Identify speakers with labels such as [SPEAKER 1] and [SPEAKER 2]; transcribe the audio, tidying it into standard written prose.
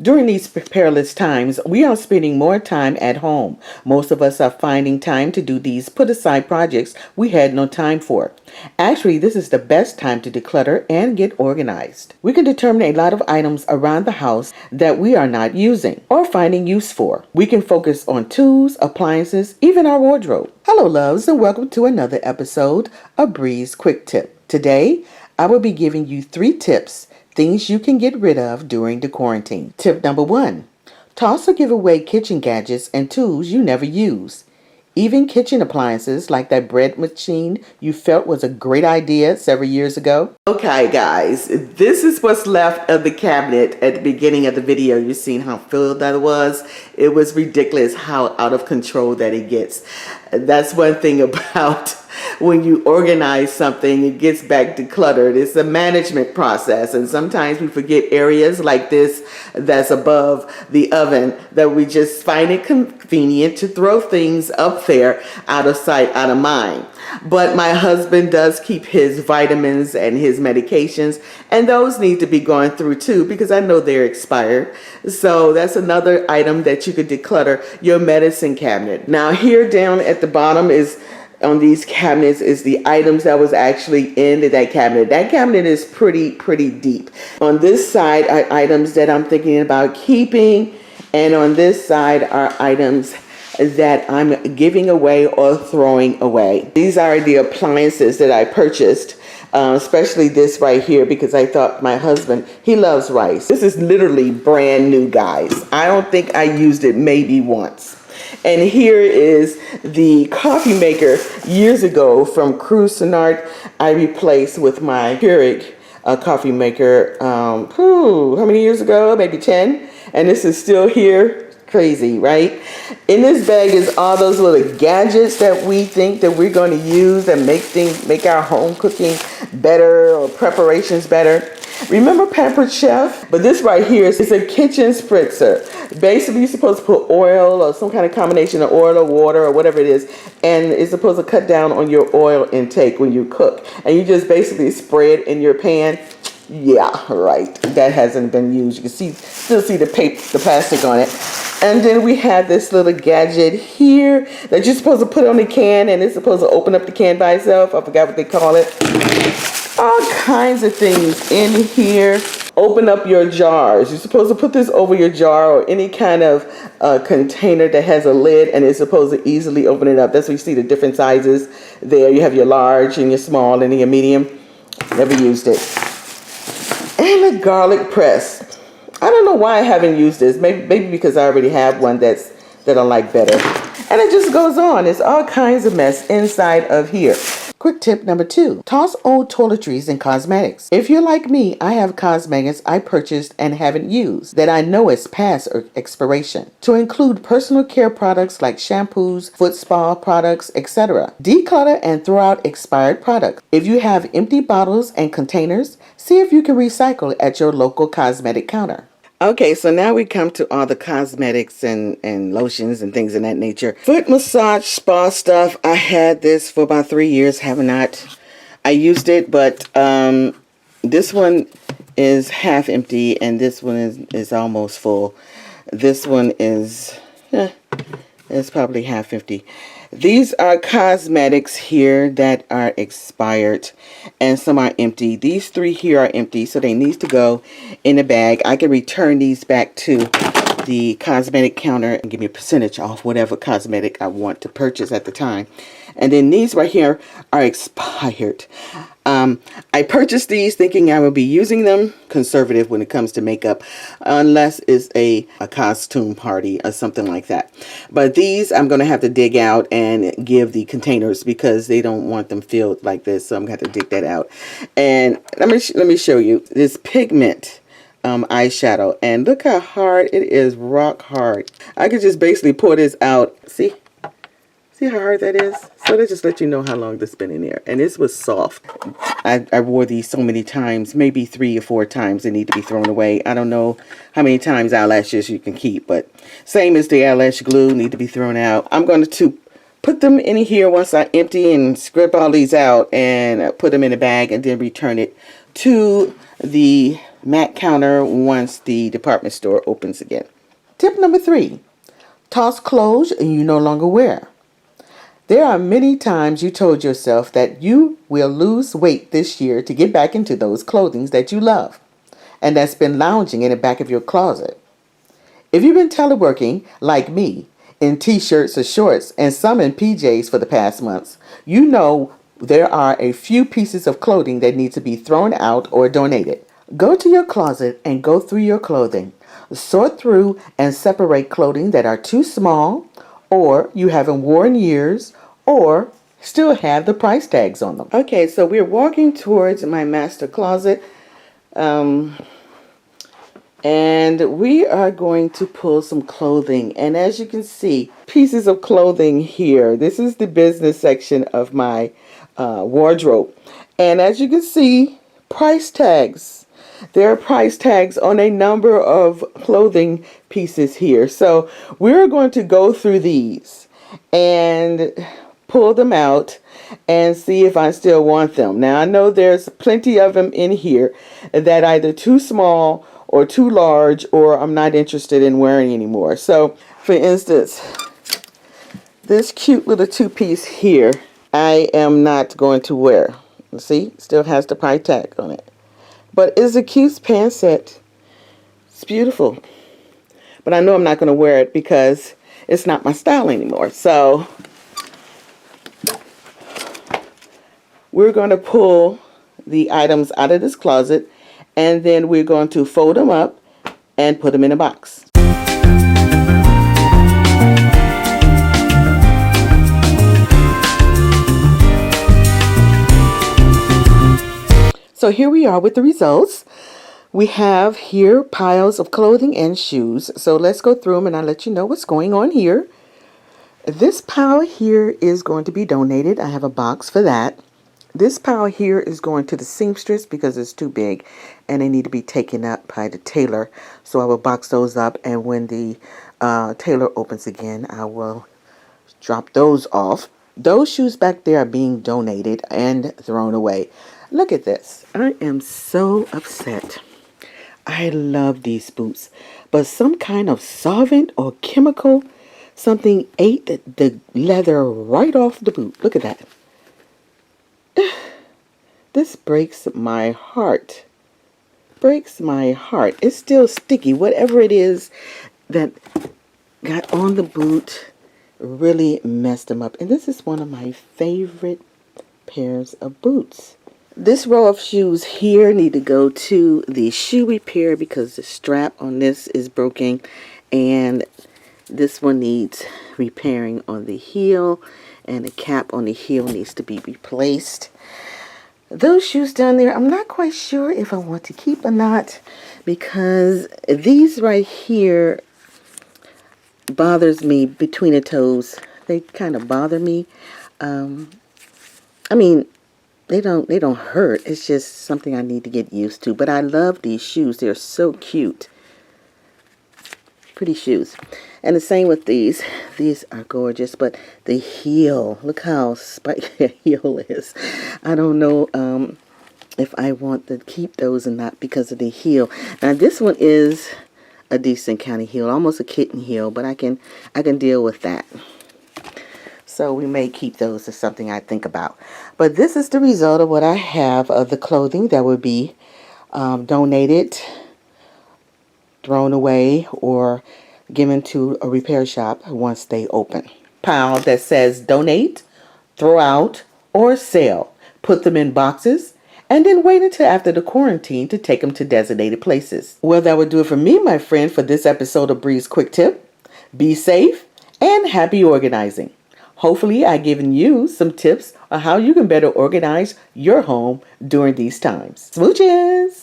[SPEAKER 1] During these perilous times, we are spending more time at home. Most of us are finding time to do these put aside projects we had no time for. Actually, this is the best time to declutter and get organized. We can determine a lot of items around the house that we are not using or finding use for. We can focus on tools, appliances, even our wardrobe. Hello, loves, and welcome to another episode of BRE'S Quick Tip. Today, I will be giving you 3 tips. Things you can get rid of during the quarantine. Tip number 1. Toss or give away kitchen gadgets and tools you never use. Even kitchen appliances like that bread machine you felt was a great idea several years ago. Okay guys, this is what's left of the cabinet at the beginning of the video. You've seen how filled that was. It was ridiculous how out of control that it gets. That's one thing about when you organize something, it gets back decluttered. It's a management process, and sometimes we forget areas like this that's above the oven that we just find it convenient to throw things up there, out of sight, out of mind. But my husband does keep his vitamins and his medications, and those need to be going through too, because I know they're expired. So that's another item that you could declutter, your medicine cabinet. Now here down at the bottom is on these cabinets is the items that was actually in that cabinet. That cabinet is pretty deep. On this side are items that I'm thinking about keeping, and on this side are items that I'm giving away or throwing away. These are the appliances that I purchased, especially this right here, because I thought my husband, he loves rice. This is literally brand new, guys. I don't think I used it maybe once. And here is the coffee maker years ago from Cuisinart. I replaced with my Keurig coffee maker, how many years ago? Maybe 10. And this is still here. Crazy, right? In this bag is all those little gadgets that we think that we're going to use and make our home cooking better or preparations better. Remember Pampered Chef? But this right here is a kitchen spritzer. Basically, you're supposed to put oil or some kind of combination of oil or water or whatever it is, and it's supposed to cut down on your oil intake when you cook. And you just basically spray it in your pan. Yeah, right. That hasn't been used. You can still see the plastic on it. And then we have this little gadget here that you're supposed to put on the can, and it's supposed to open up the can by itself. I forgot what they call it. All kinds of things in here. Open up your jars. You're supposed to put this over your jar or any kind of container that has a lid, and it's supposed to easily open it up. That's where you see the different sizes there. You have your large and your small and your medium. Never used it. And a garlic press. I don't know why I haven't used this. Maybe because I already have one that I like better. And it just goes on. There's all kinds of mess inside of here. Quick tip number 2. Toss old toiletries and cosmetics. If you're like me, I have cosmetics I purchased and haven't used that I know is past expiration. To include personal care products like shampoos, foot spa products, etc. Declutter and throw out expired products. If you have empty bottles and containers, see if you can recycle at your local cosmetic counter. Okay, so now we come to all the cosmetics and lotions and things of that nature. Foot massage spa stuff. I had this for about 3 years. Have not. I used it, but this one is half empty, and this one is almost full. This one is it's probably half empty. These are cosmetics here that are expired, and some are empty. These 3 here are empty, so they need to go in a bag. I can return these back to the cosmetic counter and give me a percentage off whatever cosmetic I want to purchase at the time. And then these right here are expired. I purchased these thinking I would be using them. Conservative when it comes to makeup, unless it's a costume party or something like that. But these I'm going to have to dig out and give the containers because they don't want them filled like this. So I'm going to have to dig that out. And let me show you this pigment eyeshadow. And look how hard it is, rock hard. I could just basically pour this out. See how hard that is? So that just let you know how long this has been in there. And this was soft. I wore these so many times, maybe 3 or 4 times. They need to be thrown away. I don't know how many times eyelashes you can keep, but same as the eyelash glue, need to be thrown out. I'm going to put them in here once I empty and scrape all these out and put them in a bag and then return it to the mat counter once the department store opens again. Tip number 3, toss clothes you no longer wear. There are many times you told yourself that you will lose weight this year to get back into those clothing that you love and that's been lounging in the back of your closet. If you've been teleworking, like me, in t-shirts or shorts and some in PJs for the past months, you know there are a few pieces of clothing that need to be thrown out or donated. Go to your closet and go through your clothing. Sort through and separate clothing that are too small, or you haven't worn years, or still have the price tags on them. Okay, so we're walking towards my master closet. And we are going to pull some clothing. And as you can see, pieces of clothing here. This is the business section of my wardrobe. And as you can see, price tags. There are price tags on a number of clothing pieces here. So we're going to go through these and pull them out and see if I still want them. Now I know there's plenty of them in here that either too small or too large, or I'm not interested in wearing anymore. So, for instance, this cute little two-piece here, I am not going to wear. See, still has the price tag on it. But it's a cute pant set. It's beautiful. But I know I'm not going to wear it because it's not my style anymore. So, we're going to pull the items out of this closet, and then we're going to fold them up and put them in a box. So here we are with the results. We have here piles of clothing and shoes. So let's go through them and I'll let you know what's going on here. This pile here is going to be donated. I have a box for that. This pile here is going to the seamstress because it's too big and they need to be taken up by the tailor. So I will box those up, and when the tailor opens again, I will drop those off. Those shoes back there are being donated and thrown away. Look at this. I am so upset. I love these boots, but some kind of solvent or chemical, something ate the leather right off the boot. Look at that. This breaks my heart. Breaks my heart. It's still sticky. Whatever it is that got on the boot really messed them up. And this is one of my favorite pairs of boots. This row of shoes here need to go to the shoe repair because the strap on this is broken, and this one needs repairing on the heel, and the cap on the heel needs to be replaced. Those shoes down there, I'm not quite sure if I want to keep or not, because these right here bothers me between the toes. They kind of bother me. I mean, they don't hurt. It's just something I need to get used to. But I love these shoes. They're so cute. Pretty shoes. And the same with these. These are gorgeous, but the heel, look how spiky the heel is. I don't know if I want to keep those or not because of the heel. Now this one is a decent kind of heel, almost a kitten heel, but I can deal with that. So we may keep those as something I think about. But this is the result of what I have of the clothing that would be donated, thrown away, or given to a repair shop once they open. Pile that says donate, throw out, or sell. Put them in boxes and then wait until after the quarantine to take them to designated places. Well, that would do it for me, my friend, for this episode of Bree's Quick Tip. Be safe and happy organizing. Hopefully, I've given you some tips on how you can better organize your home during these times. Smooches!